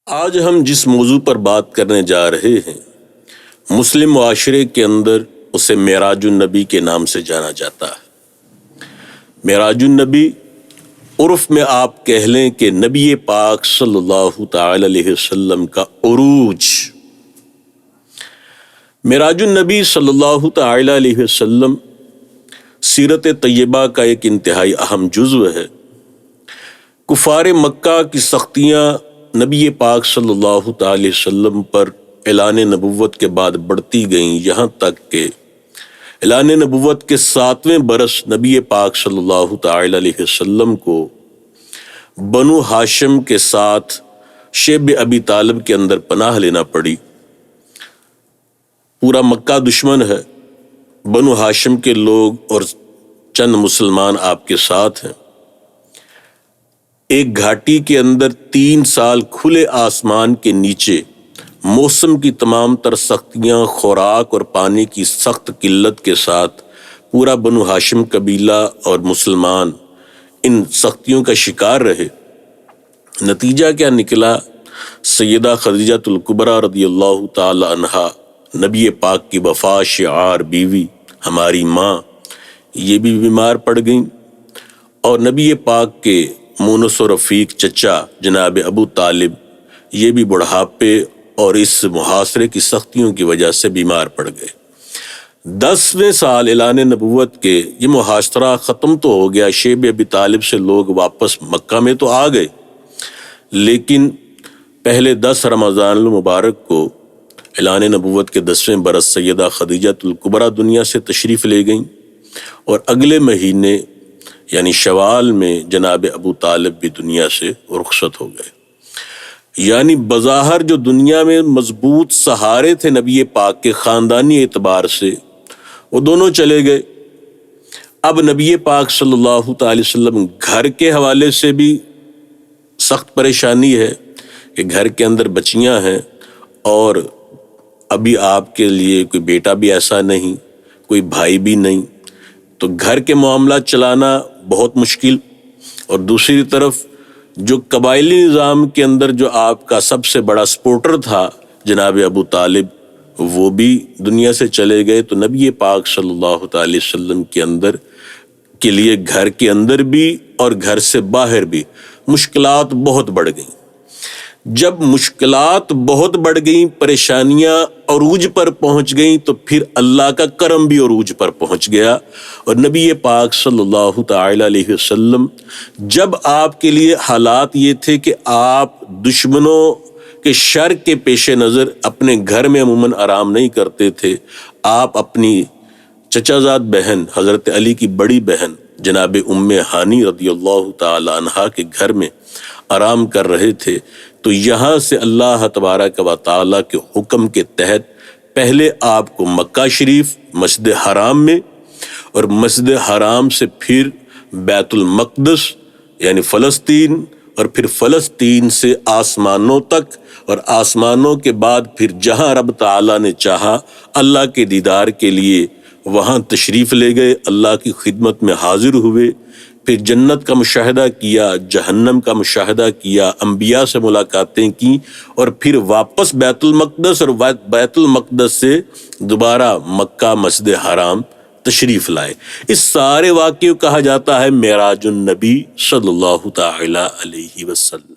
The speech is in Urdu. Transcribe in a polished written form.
آج ہم جس موضوع پر بات کرنے جا رہے ہیں مسلم معاشرے کے اندر اسے معراج النبی کے نام سے جانا جاتا ہے۔ معراج النبی عرف میں آپ کہہ لیں کہ نبی پاک صلی اللہ تعالی علیہ وسلم کا عروج۔ معراج النبی صلی اللہ تعالی علیہ وسلم سیرت طیبہ کا ایک انتہائی اہم جزو ہے۔ کفار مکہ کی سختیاں نبی پاک صلی اللہ تعالی وسلم پر اعلان نبوت کے بعد بڑھتی گئیں، یہاں تک کہ اعلان نبوت کے 7ویں برس نبی پاک صلی اللہ تعالی علیہ وسلم کو بنو ہاشم کے ساتھ شیب ابی طالب کے اندر پناہ لینا پڑی۔ پورا مکہ دشمن ہے، بنو ہاشم کے لوگ اور چند مسلمان آپ کے ساتھ ہیں۔ ایک گھاٹی کے اندر 3 سال کھلے آسمان کے نیچے موسم کی تمام تر سختیاں، خوراک اور پانی کی سخت قلت کے ساتھ پورا بنو ہاشم قبیلہ اور مسلمان ان سختیوں کا شکار رہے۔ نتیجہ کیا نکلا؟ سیدہ خدیجہ الکبریٰ رضی اللہ تعالی عنہا، نبی پاک کی وفا شعار بیوی، ہماری ماں، یہ بھی بیمار پڑ گئیں، اور نبی پاک کے مونس و رفیق چچا جناب ابو طالب یہ بھی بڑھاپے اور اس محاصرے کی سختیوں کی وجہ سے بیمار پڑ گئے۔ 10ویں سال اعلان نبوت کے یہ محاصرہ ختم تو ہو گیا، شیب ابی طالب سے لوگ واپس مکہ میں تو آ گئے، لیکن پہلے 10 رمضان المبارک کو اعلان نبوت کے 10ویں برس سیدہ خدیجہ الکبریٰ دنیا سے تشریف لے گئیں، اور اگلے مہینے یعنی شوال میں جناب ابو طالب بھی دنیا سے رخصت ہو گئے۔ یعنی بظاہر جو دنیا میں مضبوط سہارے تھے نبی پاک کے خاندانی اعتبار سے، وہ دونوں چلے گئے۔ اب نبی پاک صلی اللہ تعالی وسلم گھر کے حوالے سے بھی سخت پریشانی ہے کہ گھر کے اندر بچیاں ہیں، اور ابھی آپ کے لیے کوئی بیٹا بھی ایسا نہیں، کوئی بھائی بھی نہیں، تو گھر کے معاملات چلانا بہت مشکل۔ اور دوسری طرف جو قبائلی نظام کے اندر جو آپ کا سب سے بڑا سپورٹر تھا جناب ابو طالب، وہ بھی دنیا سے چلے گئے، تو نبی پاک صلی اللہ تعالی وسلم کے اندر کے لیے گھر کے اندر بھی اور گھر سے باہر بھی مشکلات بہت بڑھ گئیں۔ جب مشکلات بہت بڑھ گئیں، پریشانیاں عروج پر پہنچ گئیں، تو پھر اللہ کا کرم بھی عروج پر پہنچ گیا، اور نبی پاک صلی اللہ تعالی علیہ وسلم جب آپ کے لیے حالات یہ تھے کہ آپ دشمنوں کے شر کے پیش نظر اپنے گھر میں عموماً آرام نہیں کرتے تھے، آپ اپنی چچا زاد بہن حضرت علی کی بڑی بہن جناب ام ہانی رضی اللہ تعالی عنہا کے گھر میں آرام کر رہے تھے، تو یہاں سے اللہ تبارک و تعالیٰ کے حکم کے تحت پہلے آپ کو مکہ شریف مسجد حرام میں، اور مسجد حرام سے پھر بیت المقدس یعنی فلسطین، اور پھر فلسطین سے آسمانوں تک، اور آسمانوں کے بعد پھر جہاں رب تعالیٰ نے چاہا اللہ کے دیدار کے لیے وہاں تشریف لے گئے، اللہ کی خدمت میں حاضر ہوئے، پھر جنت کا مشاہدہ کیا، جہنم کا مشاہدہ کیا، انبیاء سے ملاقاتیں کی، اور پھر واپس بیت المقدس، اور بیت المقدس سے دوبارہ مکہ مسجد حرام تشریف لائے۔ اس سارے واقعے کو کہا جاتا ہے معراج النبی صلی اللہ تعالی علیہ وسلم۔